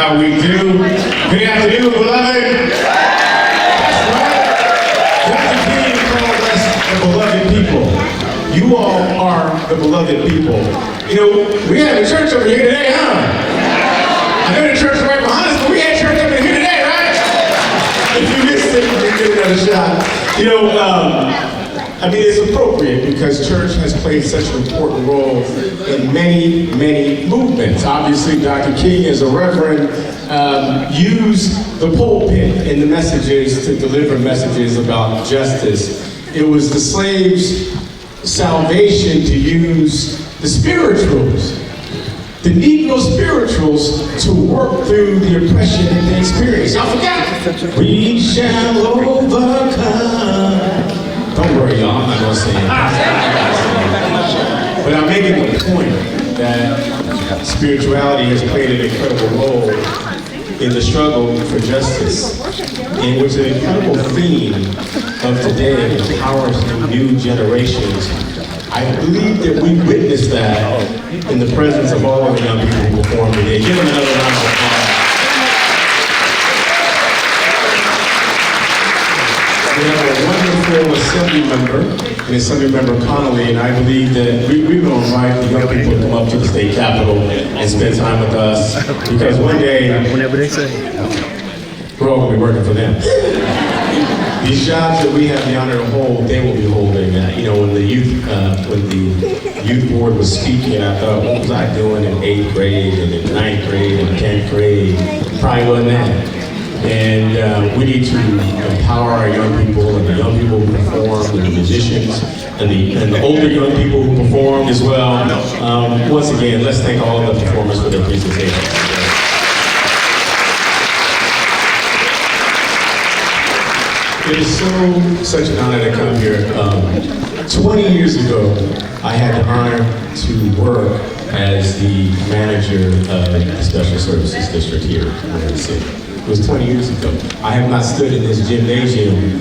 how we do. Good afternoon, beloved. That's right. Dr. King called us the beloved people. You all are the beloved people. You know, we have a church over here today, huh? I know the church is right behind us, but we had church over here today, right? If you missed it, you get another shot. You know, I mean, it's appropriate because church has played such an important role in many, many movements. Obviously, Dr. King, as a reverend, used the pulpit in the messages to deliver messages about justice. It was the slaves' salvation to use the spirituals, the Negro spirituals, to work through the oppression that they experienced. Y'all forgot? We shall overcome. Don't worry, y'all, I'm not gonna say it. But I'm making the point that spirituality has played an incredible role in the struggle for justice, in which an incredible theme of today empowers new generations. I believe that we witnessed that in the presence of all of the young people who performed today. Give them another round of applause. We have a wonderful assembly member, and Assembly Member Connolly, and I believe that we're going to invite the young people to come up to the state capitol and spend time with us, because one day, whenever they say, we're all going to be working for them. These jobs that we have the honor to hold, they will be holding. You know, when the youth board was speaking, I thought, what was I doing in 8th grade and in 9th grade and 10th grade? Probably wasn't that. And we need to empower our young people, and the young people who perform, and the musicians, and the older young people who perform as well. Once again, let's thank all of the performers for their presentations. It is such an honor to come here. 20 years ago, I had the honor to work as the manager of the Special Services District here in the city. It was 20 years ago. I have not stood in this gymnasium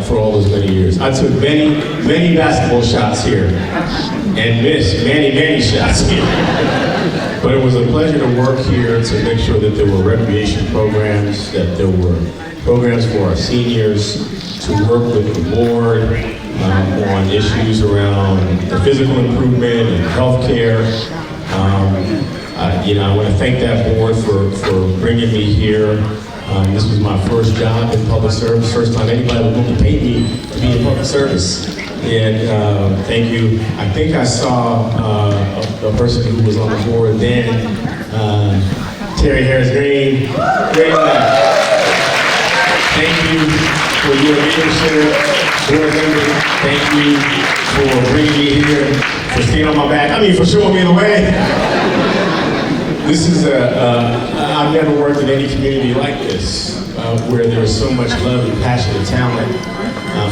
for all those many years. I took many, many basketball shots here and missed many, many shots here. But it was a pleasure to work here to make sure that there were recreation programs, that there were programs for our seniors, to work with the board on issues around the physical improvement and healthcare. You know, I want to thank that board for bringing me here. This was my first job in public service, first time anybody was going to pay me to be in public service. And thank you. I think I saw a person who was on the board then, Terry Harris Green. Thank you for your leadership, board members. Thank you for bringing me here, for staying on my back. I mean, for showing me the way. This is I've never worked in any community like this, where there is so much love and passion and talent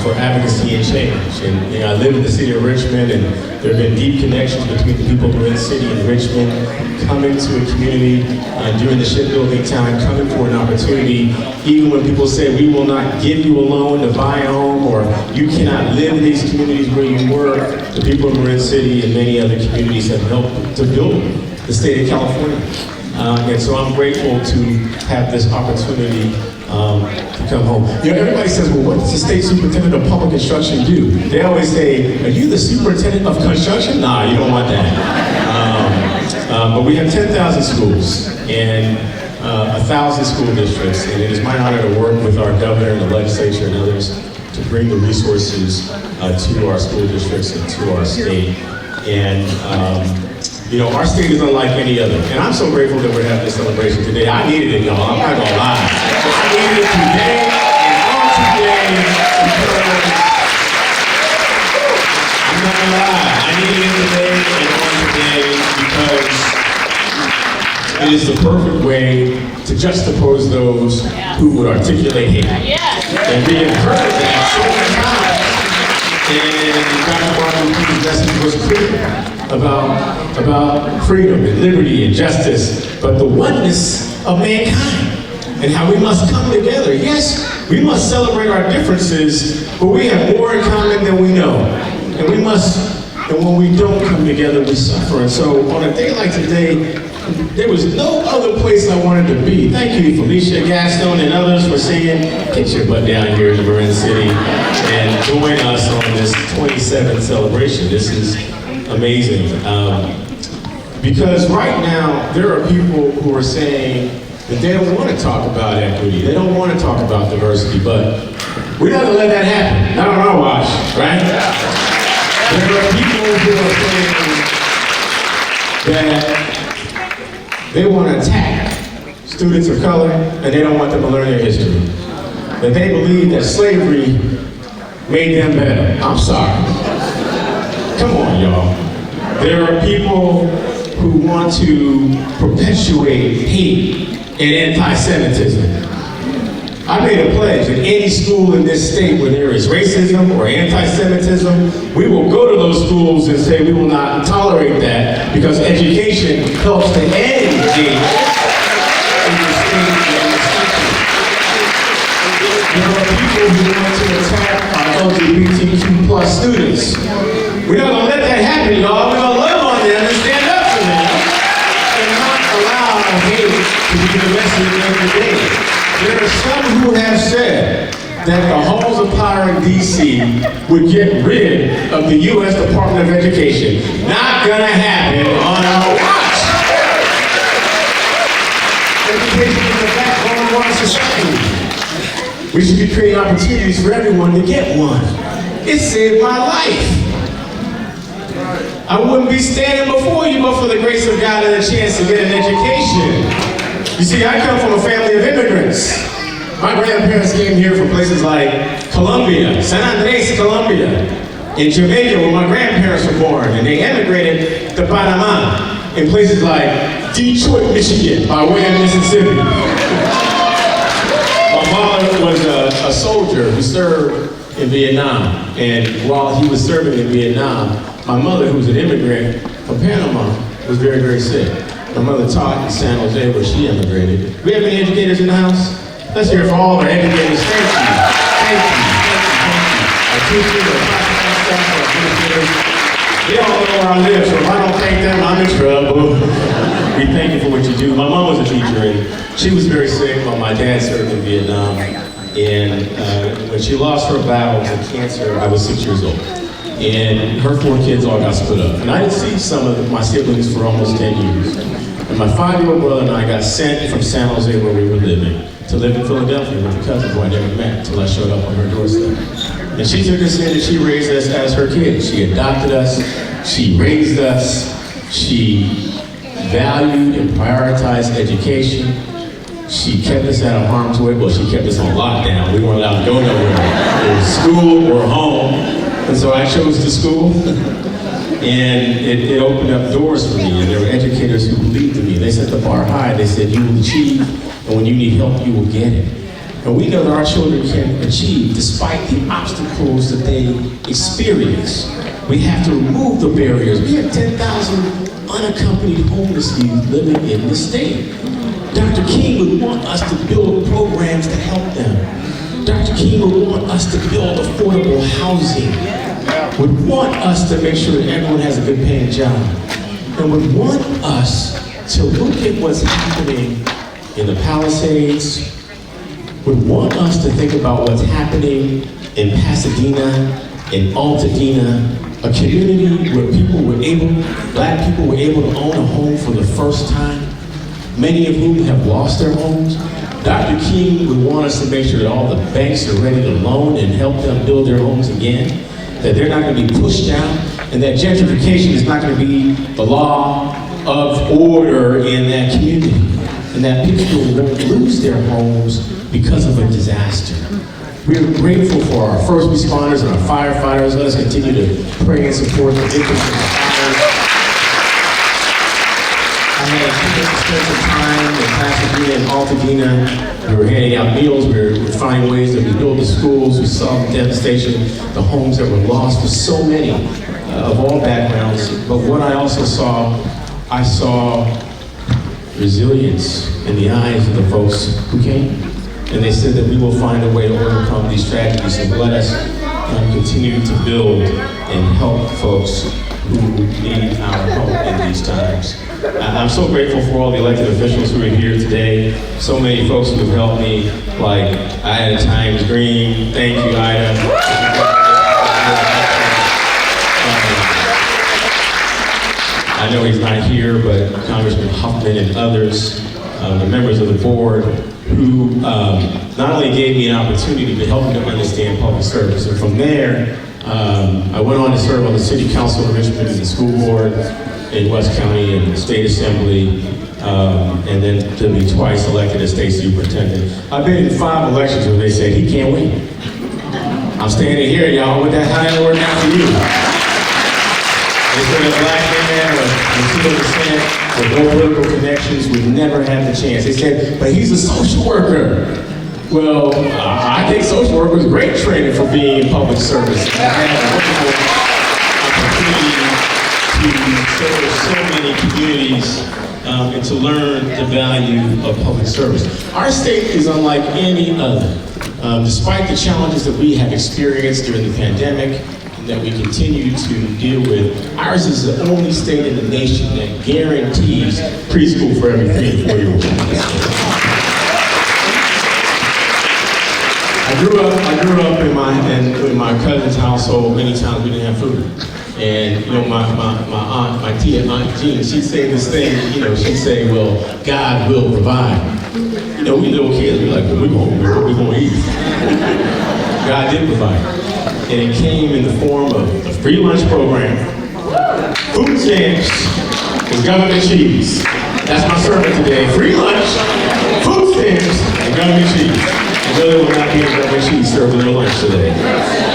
for advocacy and change. And you know, I live in the city of Richmond, and there have been deep connections between the people who are in the city and Richmond, coming to a community during the shipbuilding time, coming for an opportunity, even when people say, we will not give you a loan to buy a home, or you cannot live in these communities where you work. The people of Marin City and many other communities have helped to build the state of California. And so I'm grateful to have this opportunity to come home. You know, everybody says, well, what does the state superintendent of public instruction do? They always say, are you the superintendent of construction? Nah, you don't want that. But we have 10,000 schools and 1,000 school districts, and it is my honor to work with our governor and the legislature and others to bring the resources to our school districts and to our state. And you know, our state is unlike any other. And I'm so grateful that we're having this celebration today. I needed it, y'all. I'm not gonna lie. I needed it today and on today because I'm not gonna lie. I needed it today and on today because it is the perfect way to juxtapose those who would articulate hate. And we have heard that so many times. And Dr. Martin Luther King's message was clear about freedom and liberty and justice, but the oneness of mankind and how we must come together. Yes, we must celebrate our differences, but we have more in common than we know. And when we don't come together, we suffer. And so on a day like today, There was no other place I wanted to be. Thank you, Felicia, Gaston, and others for saying, get your butt down here in Marin City and join us on this 27th celebration. This is amazing. Because right now, there are people who are saying that they don't want to talk about equity. They don't want to talk about diversity, but we're not going to let that happen. Not on our watch, right? There are people who are saying that they want to attack students of color and they don't want them to learn their history. That they believe that slavery made them better. I'm sorry. Come on, y'all. There are people who want to perpetuate hate and anti-Semitism. I made a pledge that any school in this state where there is racism or anti-Semitism, we will go to those schools and say we will not tolerate that because education helps to end hate in the state and in this country. There are people who want to attack our LGBTQ plus students. We're not going to let that happen, y'all. We're going to love on them and stand up for them and not allow hate to be the message of the day. There are some who have said that the halls of power in D.C. would get rid of the U.S. Department of Education. Not gonna happen on our watch. Education is the backbone of our society. We should be creating opportunities for everyone to get one. It saved my life. I wouldn't be standing before you but for the grace of God and a chance to get an education. You see, I come from a family of immigrants. My grandparents came here from places like Colombia, San Andres, Colombia, in Jamaica where my grandparents were born, and they emigrated to Panama in places like Detroit, Michigan, by way of Mississippi. My father was a soldier who served in Vietnam, and while he was serving in Vietnam, my mother, who was an immigrant from Panama, was very, very sick. My mother taught in San Jose where she immigrated. Do we have any educators in the house? Let's hear it for all our educators. Thank you. Thank you. Our teachers, our classified staff, our administrators. They all know where I live, so if I don't thank them, I'm in trouble. We thank you for what you do. My mom was a teacher, and she was very sick while my dad served in Vietnam. And when she lost her battle to cancer, I was 6 years old. And her 4 kids all got split up. And I didn't see some of my siblings for almost 10 years. And my 5-year-old brother and I got sent from San Jose where we were living to live in Philadelphia with a cousin who I never met until I showed up on her doorstep. And she took us in and she raised us as her kids. She adopted us, she raised us, she valued and prioritized education. She kept us out of harm's way. Well, she kept us on lockdown. We weren't allowed to go nowhere. It was school or home. And so I chose the school. And it opened up doors for me. And there were educators who believed in me. They set the bar high. They said, you will achieve. And when you need help, you will get it. And we know that our children can achieve despite the obstacles that they experience. We have to remove the barriers. We have 10,000 unaccompanied homeless youth living in this state. Dr. King would want us to build programs to help them. Dr. King would want us to build affordable housing. Would want us to make sure that everyone has a good paying job. And would want us to look at what's happening in the Palisades. Would want us to think about what's happening in Pasadena, in Altadena, a community where black people were able to own a home for the first time, many of whom have lost their homes. Dr. King would want us to make sure that all the banks are ready to loan and help them build their homes again, that they're not going to be pushed out, and that gentrification is not going to be the law of order in that community, and that people won't lose their homes because of a disaster. We are grateful for our first responders and our firefighters. Let us continue to pray and support the victims of the fires. I had a chance to spend some time in Pasadena and Altadena. We were handing out meals, we were finding ways that we build the schools, we saw the devastation, the homes that were lost for so many of all backgrounds. But what I also saw, I saw resilience in the eyes of the folks who came. And they said that we will find a way to overcome these tragedies, and let us continue to build and help folks who need our help in these those times. I'm so grateful for all the elected officials who are here today. So many folks who have helped me, like Ida Times Green. Thank you, Ida. I know he's not here, but Congressman Huffman and others, the members of the board, who not only gave me an opportunity, but helped me to understand public service. And from there, I went on to serve on the City Council of Richmond and the school board in West County and the State Assembly, and then to be twice elected as state superintendent. I've been in 5 elections where they said, he can't win. I'm standing here, y'all, with that high order now for you. They said a black man or Latino descent with no political connections would never have the chance. They said, but he's a social worker. Well, I think social work was great training for being in public service. I had a wonderful opportunity to serve so many communities and to learn the value of public service. Our state is unlike any other. Despite the challenges that we have experienced during the pandemic and that we continue to deal with, ours is the only state in the nation that guarantees preschool for every 3 and 4-year-old. I grew up in my cousin's household. Many times we didn't have food. And you know, my aunt, my tia, Aunt Jean, she'd say this thing, you know, she'd say, well, God will provide. You know, we little kids, we're like, what we gonna eat? God did provide. And it came in the form of a free lunch program, food stamps, and government cheese. That's my sermon today. Free lunch, food stamps, and government cheese. And really will not be a government cheese served in their lunch today.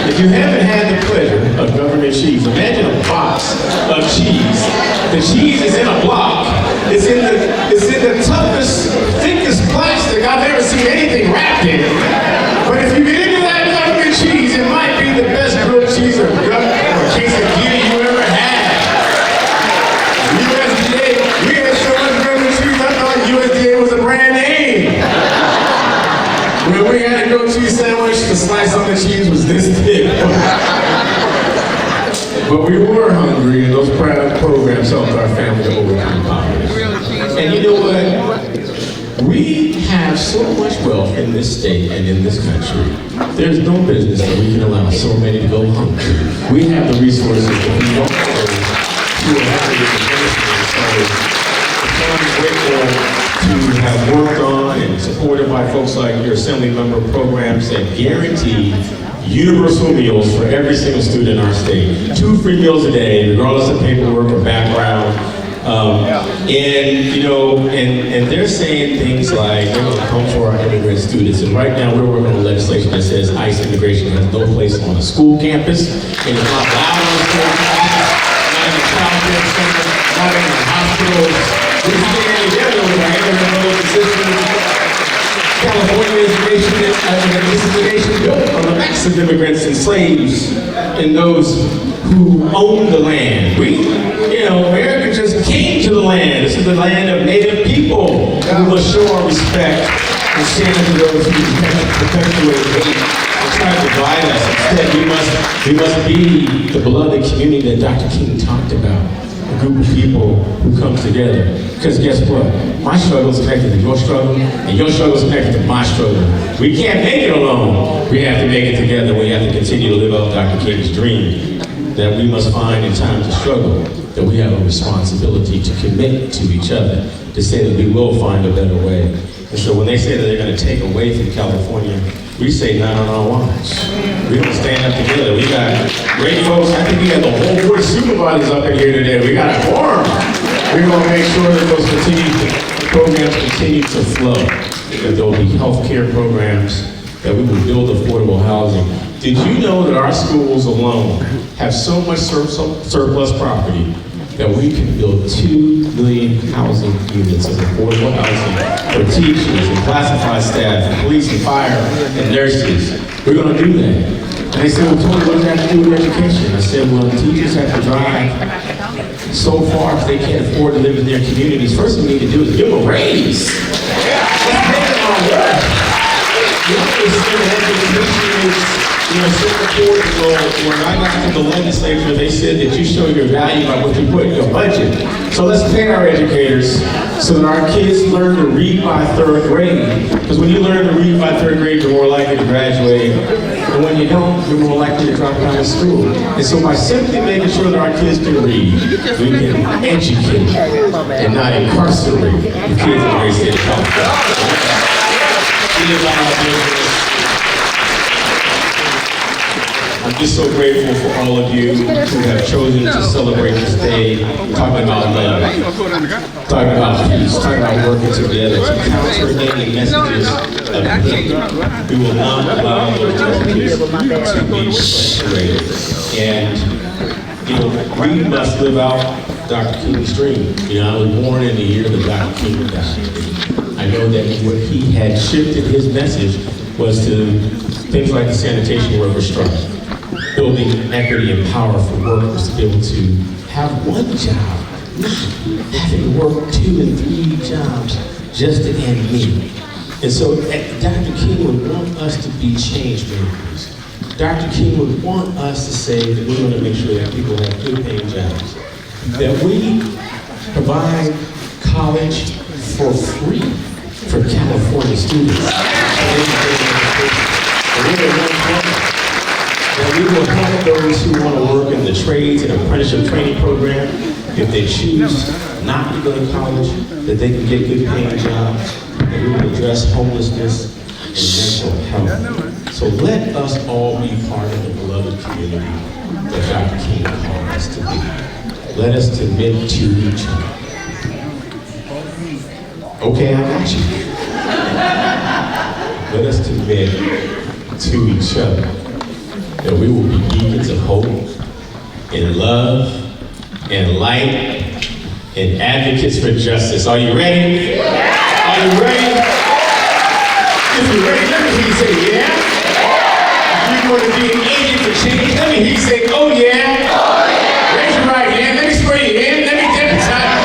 If you haven't had the pleasure of government cheese, imagine a box of cheese. The cheese is in a block. It's in the toughest, thickest plastic I've ever seen anything wrapped in. But if you get into that government cheese, it might be the best grilled cheese or quesadilla you ever had. USDA, we had so much government cheese, I thought USDA was a brand name. When we had a grilled cheese sandwich, the slice on the cheese was this thick. But we were hungry, and those programs helped our family to overcome poverty. And you know what? We have so much wealth in this state and in this country. There's no business that we can allow so many to go hungry. We have the resources that we don't know to allow you to So I'm grateful to have worked on and supported by folks like your assembly member programs that guarantee universal meals for every single student in our state. 2 free meals a day, regardless of paperwork or background. And you know, and they're saying things like they're going to come for our immigrant students. And right now we're working on legislation that says ICE immigration has no place on a school campus. It is not allowed on a school campus, not in a child care center, not in the hospitals. We're standing together with our immigrant systems. California is a nation built on the backs of immigrants and slaves and those who own the land. America just came to the land. This is the land of native people. We must show our respect and stand to those who perpetuate hate and try to divide us. Instead, we must be the beloved community that Dr. King talked about. A group of people who come together. Because guess what? My struggle is connected to your struggle, and your struggle is connected to my struggle. We can't make it alone. We have to make it together. We have to continue to live out Dr. King's dream that we must find in times of struggle, that we have a responsibility to commit to each other, to say that we will find a better way. And so when they say that they're going to take away from California, we say not on our watch. We're going to stand up together. We got great folks. I think we got the whole board of supervisors up in here today. We got a quorum. We're going to make sure that those programs continue to flow, that there will be health care programs, that we will build affordable housing. Did you know that our schools alone have so much surplus property that we can build 2 million housing units of affordable housing for teachers and classified staff and police and fire and nurses? We're going to do that. And they said, well, Tony, what does that have to do with education? I said, well, teachers have to drive so far if they can't afford to live in their communities. First thing we need to do is give them a raise. Let's pay them our work. You understand that education is You know, so important, when I got to the legislature, they said that you show your value by what you put in your budget. So let's pay our educators so that our kids learn to read by 3rd grade. Because when you learn to read by 3rd grade, you're more likely to graduate. And when you don't, you're more likely to drop out of school. And so by simply making sure that our kids can read, we can educate and not incarcerate the kids in the state of California. I'm just so grateful for all of you who have chosen to celebrate this day, talking about love, talking about peace, talking about working together, to countervailing messages of hate. We will not allow those messages to be perpetuated. And, you know, we must live out Dr. King's dream. You know, I was born in the year that Dr. King died. I know that what he had shifted his message was to things like the sanitation worker strike, building equity and power for workers to be able to have one job, not having to work 2 and 3 jobs just to end meal. And so Dr. King would want us to be change makers. Dr. King would want us to say that we want to make sure that people have good paying jobs, that we provide college for free for California students. That we will help those who want to work in the trades and apprenticeship training program, if they choose not to go to college, that they can get good paying jobs, that we will address homelessness and mental health. So let us all be part of the beloved community that Dr. King called us to be. Let us commit to each other. Okay, I got you. Let us commit to each other, that we will be beacons of hope, and love, and light, and advocates for justice. Are you ready? Are you ready? If you're ready, let me hear you say yeah. If you're going to be an agent for change, let me hear you say, oh yeah. Raise your right hand, let me spray you in, let me deputize.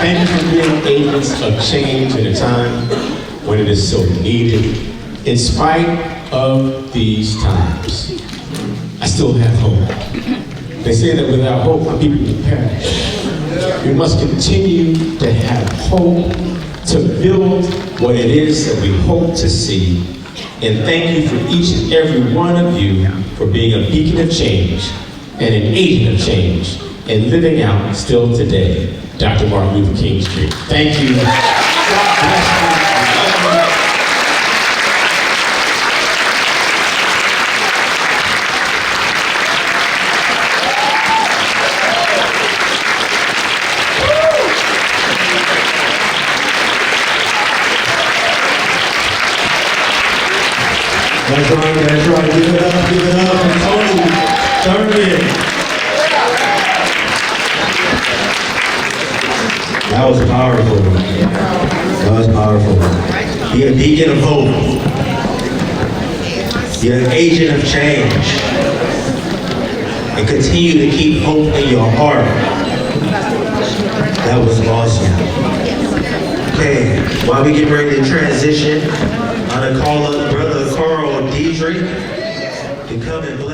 Thank you for being agents of change at a time when it is so needed. In spite of these times, I still have hope. They say that without hope, my people will perish. We must continue to have hope, to build what it is that we hope to see. And thank you for each and every one of you for being a beacon of change and an agent of change and living out still today Dr. Martin Luther King's dream. Thank you. God bless you. That's right, that's right. Give it up, Thurmond. That was powerful. That was powerful. Be a beacon of hope. Be an agent of change. And continue to keep hope in your heart. That was awesome. Okay, while we get ready to transition, I'm gonna call up Brother Carl Diedrich to come and bless.